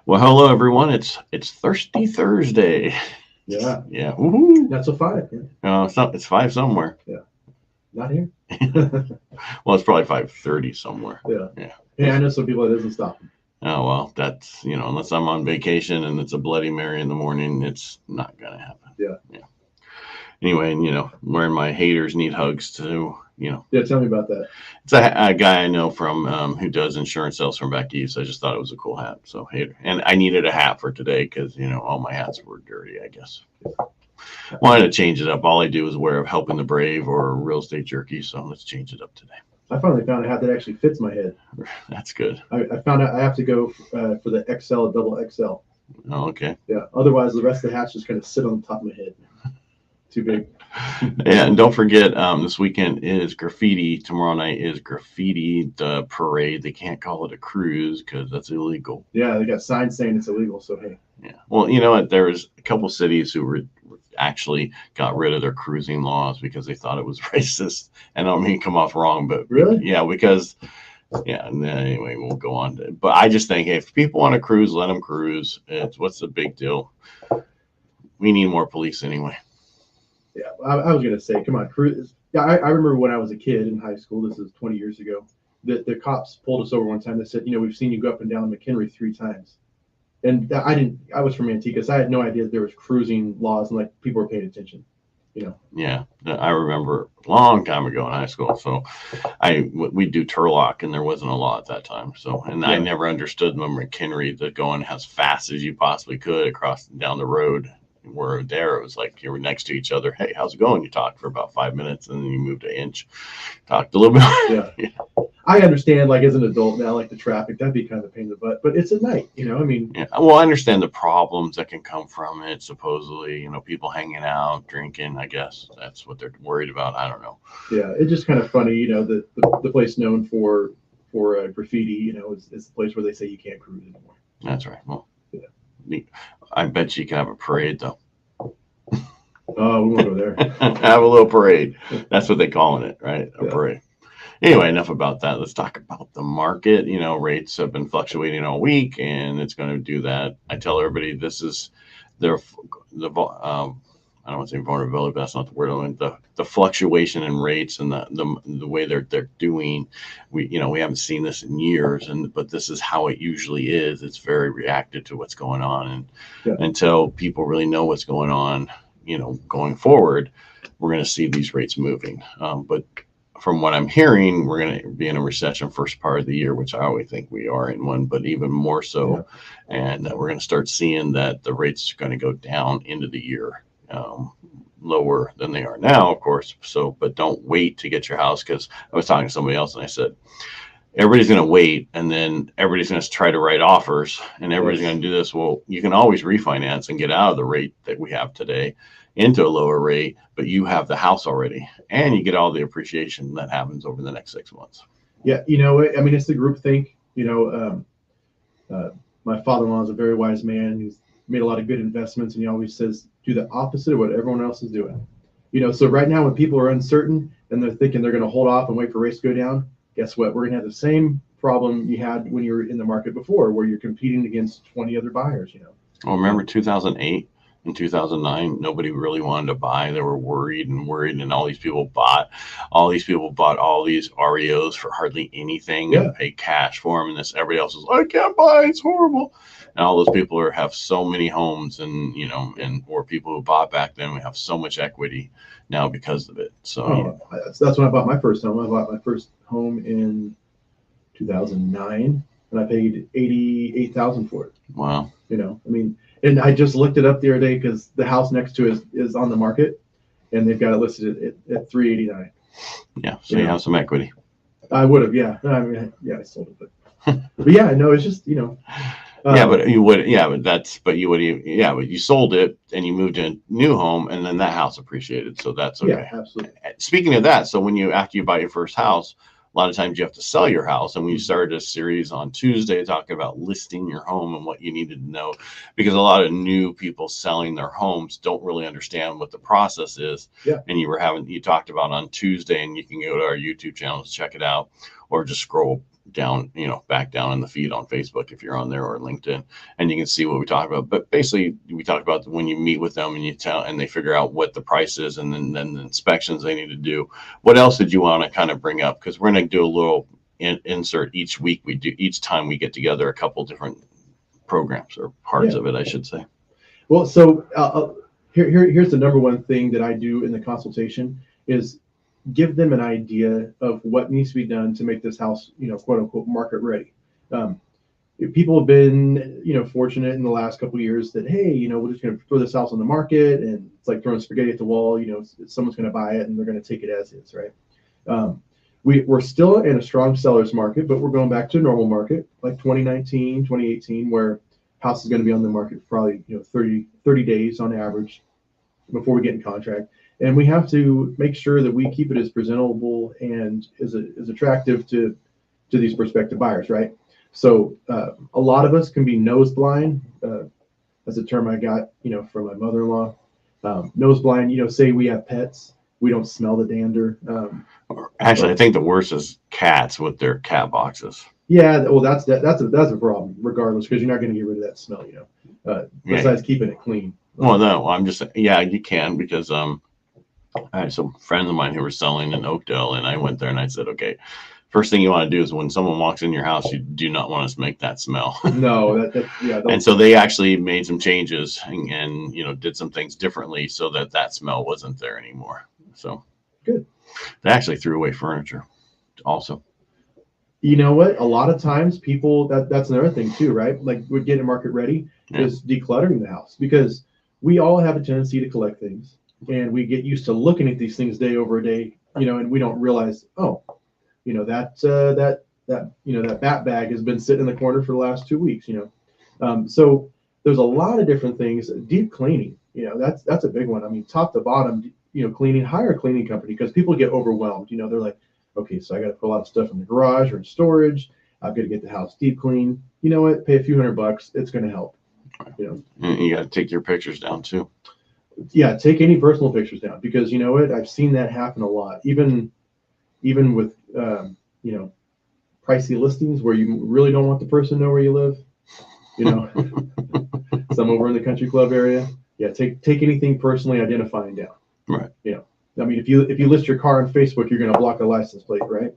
Well, hello everyone. It's Thirsty Thursday. Yeah, Yeah. Woohoo. that's a five. Yeah, It's five somewhere. yeah. Not here. Well, it's probably 5:30 somewhere. Yeah. Yeah. Yeah, I know some people that doesn't stop them. Oh well, that's unless I'm on vacation and it's a Bloody Mary in the morning, it's not gonna happen. Yeah. Yeah. Anyway, and wearing my haters need hugs too. Yeah, tell me about that. It's a guy I know from who does insurance sales from back east. I just thought it was a cool hat, so hater. And I needed a hat for today because all my hats were dirty, I guess. Wanted to change it up. All I do is wear Helping the Brave or Real Estate Jerky, so let's change it up today. I finally found a hat that actually fits my head. That's good. I found out I have to go for the XL, double XL. Oh, okay. Yeah. Otherwise, the rest of the hats just kind of sit on the top of my head. Too big. Yeah, and don't forget, this weekend is graffiti. Tomorrow night is graffiti the parade. They can't call it a cruise because that's illegal. Yeah, they got signs saying it's illegal. So hey. Yeah. Well, you know what? There was a couple cities who actually got rid of their cruising laws because they thought it was racist. And I don't mean to come off wrong, but really, yeah, because and then anyway, we'll go on. But I just think, hey, if people want to cruise, let them cruise. What's the big deal? We need more police anyway. Yeah, I was gonna say, come on, cruise. Yeah, I remember when I was a kid in high school. This is 20 years ago. The cops pulled us over one time. They said, we've seen you go up and down McHenry 3 times. And I was from Antigua, so I had no idea that there was cruising laws and like people were paying attention. Yeah, I remember a long time ago in high school. So we'd do Turlock and there wasn't a law at that time. So, and yeah. I never understood the McHenry that going as fast as you possibly could across down the road. Where there it was like you were next to each other. Hey, how's it going? You talked for about 5 minutes and then you moved an inch, talked a little bit. Yeah. I understand, like as an adult now, like the traffic, that'd be kind of a pain in the butt, but it's at night, I mean. Yeah. Well, I understand the problems that can come from it. Supposedly, people hanging out, drinking. I guess that's what they're worried about. I don't know. Yeah, it's just kind of funny, the place known for graffiti, is the place where they say you can't cruise anymore. That's right. Well, yeah. I bet you can have a parade though. Oh, we won't go there. Have a little parade. That's what they're calling it, right? A parade. Anyway, enough about that. Let's talk about the market. Rates have been fluctuating all week, and it's going to do that. I tell everybody this is I don't want to say vulnerability, but that's not the word I mean. The fluctuation in rates and the way they're doing. We haven't seen this in years, but this is how it usually is. It's very reactive to what's going on, and until people really know what's going on, going forward, we're going to see these rates moving. But from what I'm hearing, we're going to be in a recession first part of the year, which I always think we are in one, but even more so. Yeah. And we're going to start seeing that the rates are going to go down into the year, lower than they are now, of course. So, but don't wait to get your house, because I was talking to somebody else and I said, everybody's going to wait and then everybody's going to try to write offers and everybody's going to do this. Well, you can always refinance and get out of the rate that we have today into a lower rate, but you have the house already and you get all the appreciation that happens over the next 6 months. Yeah. I mean, it's the group think, my father-in-law is a very wise man. He's made a lot of good investments, and he always says, do the opposite of what everyone else is doing. So right now when people are uncertain and they're thinking they're going to hold off and wait for rates to go down, guess what? We're going to have the same problem you had when you were in the market before, where you're competing against 20 other buyers, Well, remember 2008 and 2009, nobody really wanted to buy. They were worried, and all these people bought all these REOs for hardly anything and paid cash for them. And everybody else was like, I can't buy, it's horrible. And all those people have so many homes, and or people who bought back then, we have so much equity now because of it. So that's when I bought my first home. I bought my first home in 2009, and I paid $88,000 for it. Wow. I mean, and I just looked it up the other day because the house next to it is on the market, and they've got it listed at $389. Yeah, so you have some equity. I would have, yeah. I mean, I sold it, but yeah, no, it's just but you would, but you sold it and you moved to a new home, and then that house appreciated, so that's okay. Yeah, absolutely. Speaking of that, so after you buy your first house, a lot of times you have to sell your house, and we started a series on Tuesday talking about listing your home and what you needed to know, because a lot of new people selling their homes don't really understand what the process is. Yeah. And you talked about on Tuesday, and you can go to our YouTube channel to check it out, or just scroll down, back down in the feed on Facebook if you're on there, or LinkedIn, and you can see what we talk about. But basically, we talk about when you meet with them and you tell, and they figure out what the price is, and then the inspections they need to do. What else did you want to kind of bring up? Because we're going to do a little insert each week. We do each time we get together a couple different programs or parts of it, I should say. Well, so here's the number one thing that I do in the consultation is give them an idea of what needs to be done to make this house, quote unquote, market ready. People have been, fortunate in the last couple of years that, hey, we're just going to throw this house on the market, and it's like throwing spaghetti at the wall. Someone's going to buy it and they're going to take it as is, right? We're still in a strong seller's market, but we're going back to a normal market like 2019, 2018, where house is going to be on the market for probably 30 days on average before we get in contract. And we have to make sure that we keep it as presentable and as attractive to these prospective buyers, right? So a lot of us can be nose blind. That's a term I got, from my mother-in-law. Nose blind, say we have pets, we don't smell the dander. Actually, I think the worst is cats with their cat boxes. Yeah, well, that's a problem, regardless, because you're not going to get rid of that smell, besides keeping it clean. Well, no, I'm just, you can, because I had some friends of mine who were selling in Oakdale, and I went there and I said, okay, first thing you want to do is when someone walks in your house, you do not want to make that smell. No, And so they actually made some changes and did some things differently so that smell wasn't there anymore. So good. They actually threw away furniture also. You know what? A lot of times people, that's another thing too, right? Like we're getting market ready is decluttering the house, because we all have a tendency to collect things, and we get used to looking at these things day over day, and we don't realize, that bat bag has been sitting in the corner for the last 2 weeks, So there's a lot of different things. Deep cleaning, that's a big one. I mean, top to bottom, cleaning, hire a cleaning company, because people get overwhelmed. They're like, okay, so I got to put a lot of stuff in the garage or in storage. I've got to get the house deep clean. You know what? Pay a few $100. It's going to help. And you got to take your pictures down too. Yeah, take any personal pictures down, because you know what? I've seen that happen a lot. Even with pricey listings where you really don't want the person to know where you live. Some over in the country club area. Yeah, take anything personally identifying down. Right. I mean, if you list your car on Facebook, you're going to block a license plate, right?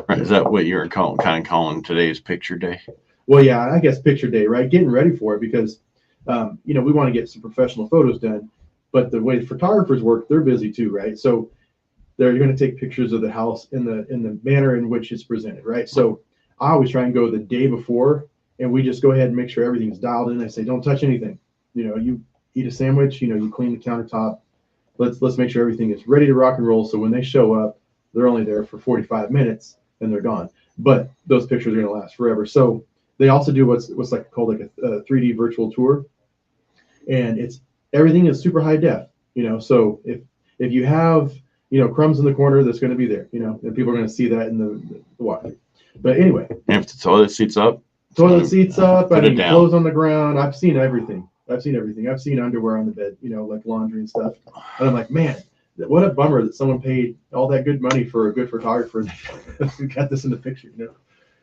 Right. Is that what you're kind of calling today's picture day? Well, yeah, I guess picture day, right? Getting ready for it, because, we want to get some professional photos done, but the way photographers work, they're busy too, right? So they're going to take pictures of the house in the manner in which it's presented, right? So I always try and go the day before, and we just go ahead and make sure everything's dialed in. I say, don't touch anything. You eat a sandwich, you clean the countertop. Let's make sure everything is ready to rock and roll. So when they show up, they're only there for 45 minutes and they're gone. But those pictures are going to last forever. So they also do what's like called like a 3D virtual tour, and everything is super high def. So if you have crumbs in the corner, that's going to be there. And people are going to see that in the water. But anyway, and if the toilet seat's up, clothes on the ground. I've seen everything. I've seen underwear on the bed, like laundry and stuff. And I'm like, man, what a bummer that someone paid all that good money for a good photographer who got this in the picture,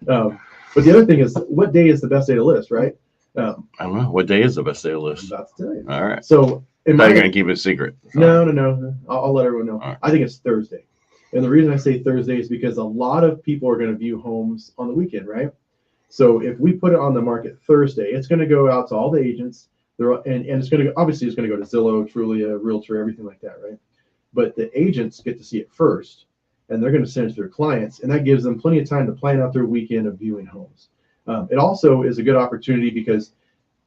But the other thing is, what day is the best day to list, right? I don't know. What day is the best day to list? I'm about to tell you. All right. So, you're going to keep it a secret. No. I'll let everyone know. Right. I think it's Thursday. And the reason I say Thursday is because a lot of people are going to view homes on the weekend, right? So if we put it on the market Thursday, it's going to go out to all the agents. And it's going to obviously it's going to go to Zillow, Trulia, Realtor, everything like that, right? But the agents get to see it first, and they're going to send it to their clients, and that gives them plenty of time to plan out their weekend of viewing homes. It also is a good opportunity because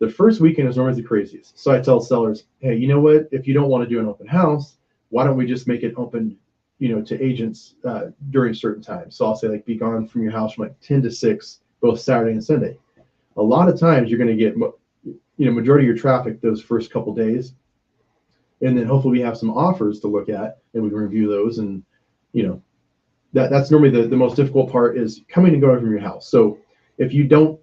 the first weekend is normally the craziest. So I tell sellers, hey, you know what? If you don't want to do an open house, why don't we just make it open, to agents during certain times? So I'll say, like, be gone from your house from like 10 to 6, both Saturday and Sunday. A lot of times you're going to get majority of your traffic those first couple days, and then hopefully we have some offers to look at and we can review those. And that's normally the most difficult part, is coming and going from your house. So if you don't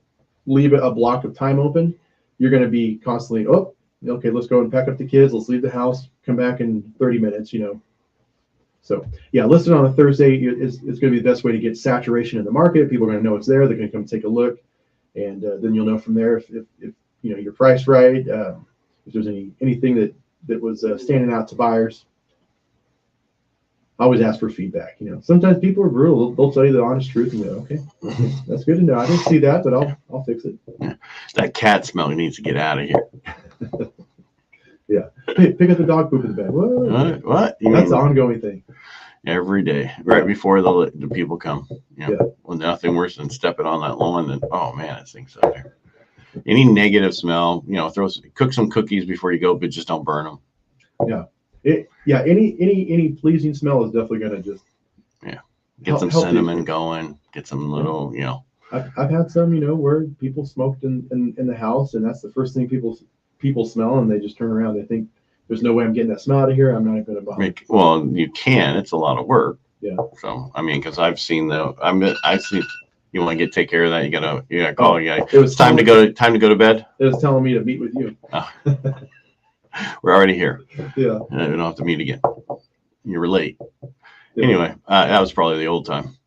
leave a block of time open, you're going to be constantly, okay, let's go and pack up the kids, let's leave the house, come back in 30 minutes. So yeah, listed on a Thursday is going to be the best way to get saturation in the market. People are going to know it's there. They're going to come take a look, and then you'll know from there if you're priced right. If there's anything that was standing out to buyers. Always ask for feedback. Sometimes people are brutal. They'll tell you the honest truth and go, okay, that's good to know. I didn't see that, but I'll fix it. That cat smell needs to get out of here. Yeah. Hey, pick up the dog poop in the bed. What? That's an ongoing thing. Every day, right before the people come. Well, nothing worse than stepping on that lawn and, oh man, it stinks out there. Any negative smell, cook some cookies before you go, but just don't burn them. Yeah. Any pleasing smell is definitely going to just get some cinnamon going, get some little, I've had some, where people smoked in the house, and that's the first thing people smell, and they just turn around. They think there's no way I'm getting that smell out of here. I'm not going to bother. Well, you can. It's a lot of work. Yeah. So because I've seen you want to take care of that. You gotta call a guy. It was time to go to bed. It was telling me to meet with you. Oh. We're already here. Yeah. We don't have to meet again. You were late. Yeah. Anyway, that was probably the old time,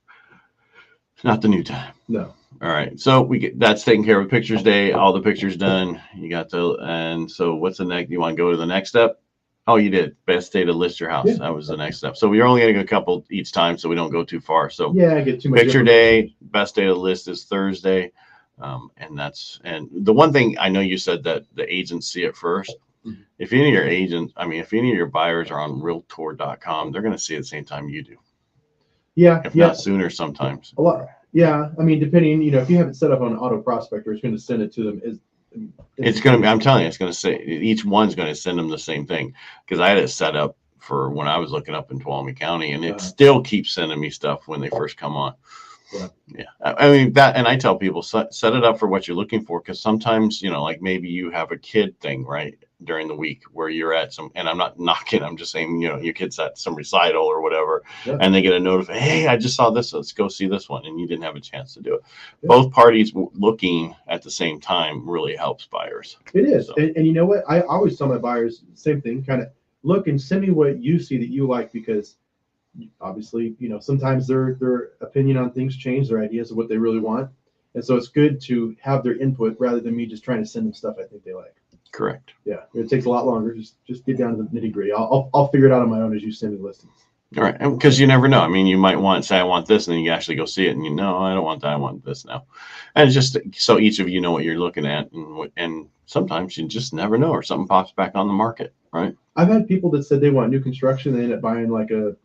not the new time. No. All right. So that's taken care of. Pictures day, all the pictures done. And so what's the next? You want to go to the next step? Oh, you did. Best day to list your house. Yeah. That was the next step. So we're only getting a couple each time, so we don't go too far. So get too much. Picture day, best day to list is Thursday. And the one thing I know you said that the agents see it first. Mm-hmm. If any of your buyers are on realtor.com, they're going to see it at the same time you do. Yeah. If not sooner sometimes. A lot. Yeah. Depending, if you have it set up on auto prospector, it's going to send it to them. It's going to be, I'm telling you, it's going to say each one's going to send them the same thing, because I had it set up for when I was looking up in Tuolumne County, and it still keeps sending me stuff when they first come on. Yeah. And I tell people, set it up for what you're looking for, because sometimes, like maybe you have a kid thing, right, during the week where you're at and I'm not knocking, I'm just saying, your kid's at some recital or whatever, and they get a notification, hey, I just saw this, let's go see this one, and you didn't have a chance to do it. Yeah. Both parties looking at the same time really helps buyers. It is. So. And you know what? I always tell my buyers the same thing, kind of look and send me what you see that you like, because obviously, sometimes their opinion on things change, their ideas of what they really want. And so it's good to have their input rather than me just trying to send them stuff I think they like. Correct. Yeah. It takes a lot longer. Just get down to the nitty gritty. I'll figure it out on my own as you send me listings. All right. Because you never know. You might say, I want this, and then you actually go see it, and I don't want that. I want this now. And it's just so each of you know what you're looking at, and sometimes you just never know, or something pops back on the market, right? I've had people that said they want new construction. They end up buying like a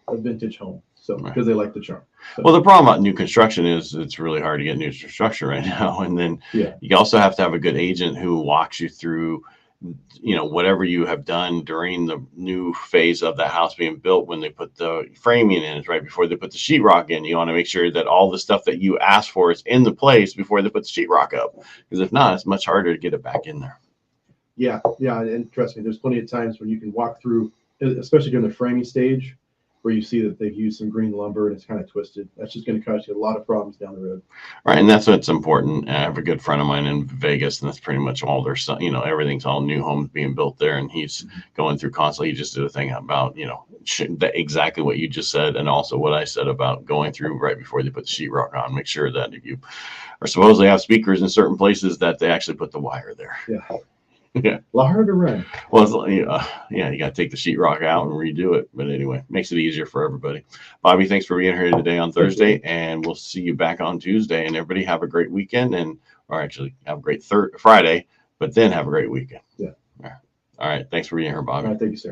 vintage home. So because they like the charm. So. Well, the problem about new construction is it's really hard to get new construction right now. And then you also have to have a good agent who walks you through, whatever you have done during the new phase of the house being built. When they put the framing in, right before they put the sheetrock in, you want to make sure that all the stuff that you asked for is in the place before they put the sheetrock up. Because if not, it's much harder to get it back in there. Yeah. And trust me, there's plenty of times when you can walk through, especially during the framing stage, where you see that they've used some green lumber and it's kind of twisted. That's just going to cause you a lot of problems down the road. Right, and that's what's important. I have a good friend of mine in Vegas, and that's pretty much all their stuff. Everything's all new homes being built there, and he's going through constantly. He just did a thing about, exactly what you just said, and also what I said about going through right before they put the sheetrock on. Make sure that if you are supposedly have speakers in certain places, that they actually put the wire there. Yeah. Yeah, a lot harder to run. Well, you got to take the sheetrock out and redo it. But anyway, makes it easier for everybody. Bobby, thanks for being here today on Thursday, and we'll see you back on Tuesday. And everybody have a great weekend, or actually have a great Friday, but then have a great weekend. Yeah. All right. Thanks for being here, Bobby. All right, thank you, sir.